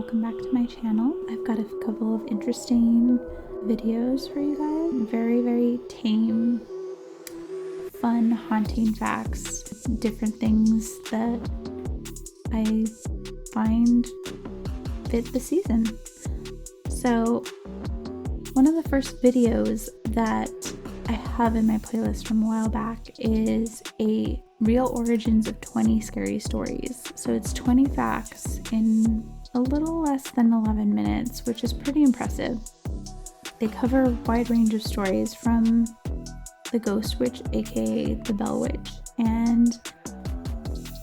welcome back to my channel. I've got a couple of interesting videos for you guys. Very, very tame, fun, haunting facts, different things that I find fit the season. So one of the first videos that I have in my playlist from a while back is a real origins of 20 scary stories. So it's 20 facts in a little less than 11 minutes, which is pretty impressive. They cover a wide range of stories from the Ghost Witch, aka the Bell Witch, and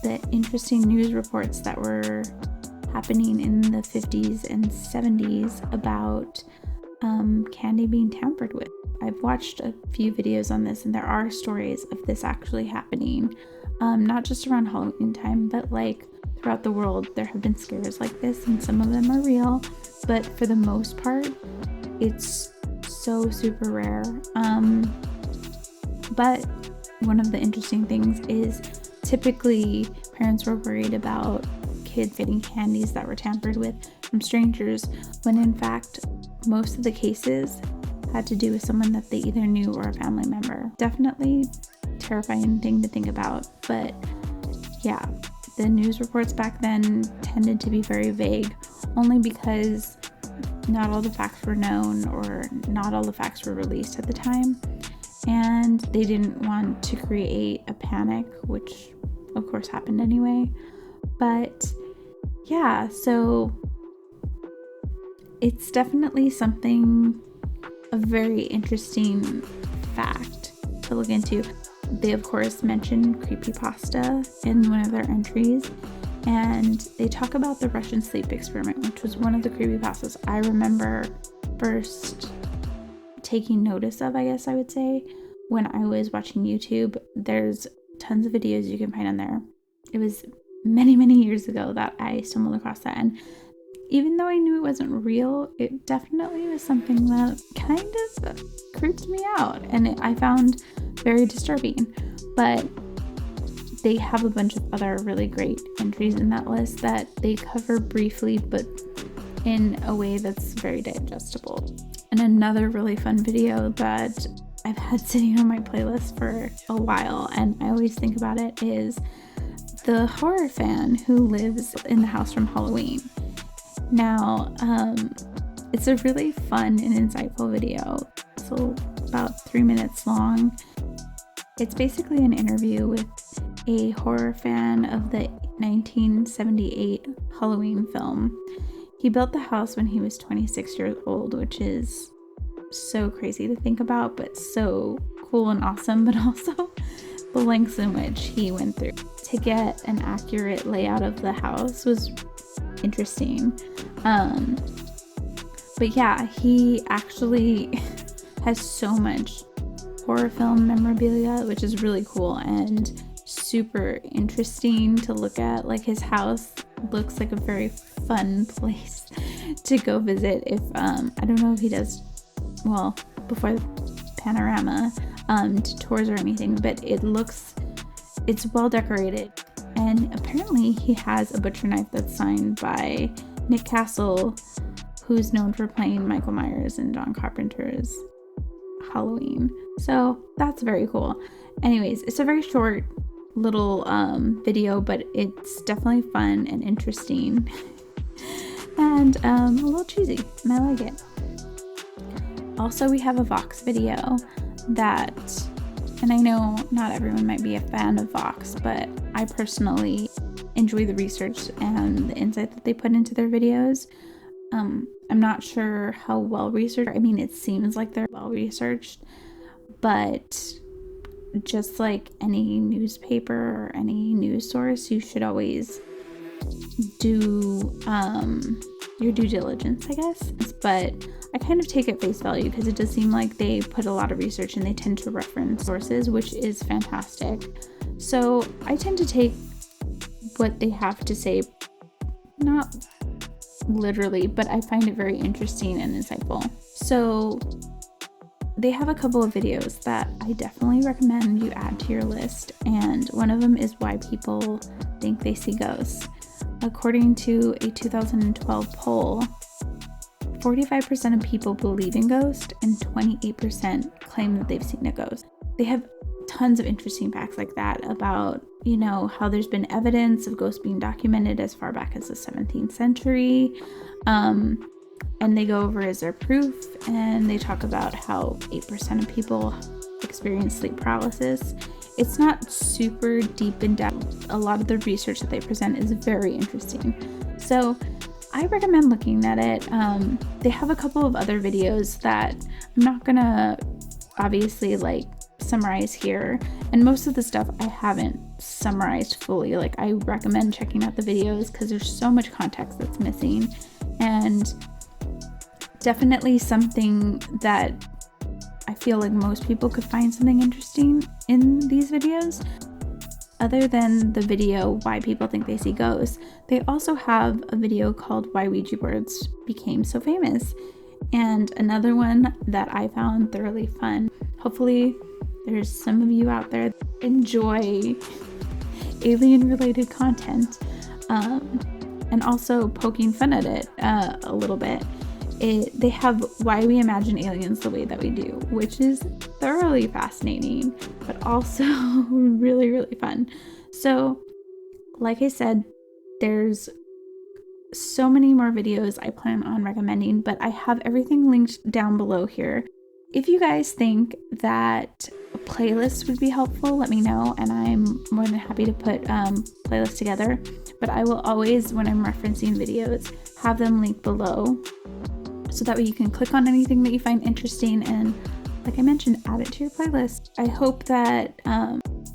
the interesting news reports that were happening in the 50s and 70s about candy being tampered with. I've watched a few videos on this, and there are stories of this actually happening, not just around Halloween time, but like throughout the world. There have been scares like this, and some of them are real, but for the most part, it's so super rare. But one of the interesting things is typically parents were worried about kids getting candies that were tampered with from strangers, when in fact most of the cases had to do with someone that they either knew or a family member. Definitely terrifying thing to think about, but yeah, the news reports back then tended to be very vague, only because not all the facts were known, or not all the facts were released at the time, and they didn't want to create a panic, which of course happened anyway. But yeah, so it's definitely something, a very interesting fact to look into. They of course mention creepypasta in one of their entries, and they talk about the Russian sleep experiment, which was one of the creepypastas I remember first taking notice of, I guess I would say, when I was watching YouTube. There's tons of videos you can find on there. It was many, many years ago that I stumbled across that, and even though I knew it wasn't real, it definitely was something that kind of creeped me out, and I found very disturbing. But they have a bunch of other really great entries in that list that they cover briefly, but in a way that's very digestible. And another really fun video that I've had sitting on my playlist for a while, and I always think about it, is the horror fan who lives in the house from Halloween. Now, it's a really fun and insightful video. So about 3 minutes long. It's basically an interview with a horror fan of the 1978 Halloween film. He built the house when he was 26 years old, which is so crazy to think about, but so cool and awesome, but also the lengths in which he went through to get an accurate layout of the house was interesting. But yeah, he actually has so much horror film memorabilia, which is really cool and super interesting to look at. Like, his house looks like a very fun place to go visit. If I don't know if he does, well, before the panorama tours or anything, but it's well decorated. And apparently he has a butcher knife that's signed by Nick Castle, who's known for playing Michael Myers in John Carpenter's Halloween. So that's very cool. Anyways, it's a very short little video, but it's definitely fun and interesting and a little cheesy, and I like it. Also, we have a Vox video that, and I know not everyone might be a fan of Vox, but I personally enjoy the research and the insight that they put into their videos. I'm not sure how well researched. I mean, it seems like they're well researched, but just like any newspaper or any news source, you should always do your due diligence, I guess. But I kind of take it face value, because it does seem like they put a lot of research and they tend to reference sources, which is fantastic. So I tend to take what they have to say, not literally, but I find it very interesting and insightful. So they have a couple of videos that I definitely recommend you add to your list, and one of them is why people think they see ghosts. according to a 2012 poll, 45% of people believe in ghosts and 28% claim that they've seen a ghost. They have tons of interesting facts like that about, you know, how there's been evidence of ghosts being documented as far back as the 17th century. And they go over as their proof, and they talk about how 8% of people experience sleep paralysis. It's not super deep in depth. A lot of the research that they present is very interesting. So I recommend looking at it. They have a couple of other videos that I'm not gonna obviously like summarize here, and most of the stuff I haven't summarized fully. Like, I recommend checking out the videos because there's so much context that's missing, and definitely something that I feel like most people could find something interesting in these videos. Other than the video why people think they see ghosts, they also have a video called Why Ouija Boards Became So Famous, and another one that I found thoroughly fun. Hopefully there's some of you out there that enjoy alien related content, and also poking fun at it a little bit. They have Why We Imagine Aliens the Way That We Do, which is thoroughly fascinating, but also really, really fun. So, like I said, there's so many more videos I plan on recommending, but I have everything linked down below here. If you guys think that a playlist would be helpful, let me know, and I'm more than happy to put playlists together. But I will always, when I'm referencing videos, have them linked below, so that way you can click on anything that you find interesting and, like I mentioned, add it to your playlist. I hope that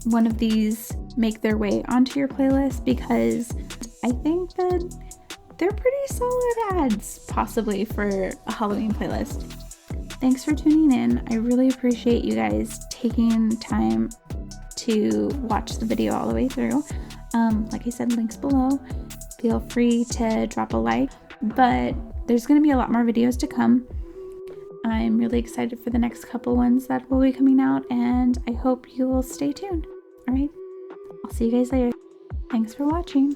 one of these make their way onto your playlist, because I think that they're pretty solid ads, possibly, for a Halloween playlist. Thanks for tuning in. I really appreciate you guys taking time to watch the video all the way through. Like I said, links below. Feel free to drop a like, but there's going to be a lot more videos to come. I'm really excited for the next couple ones that will be coming out, and I hope you will stay tuned. All right, I'll see you guys later. Thanks for watching.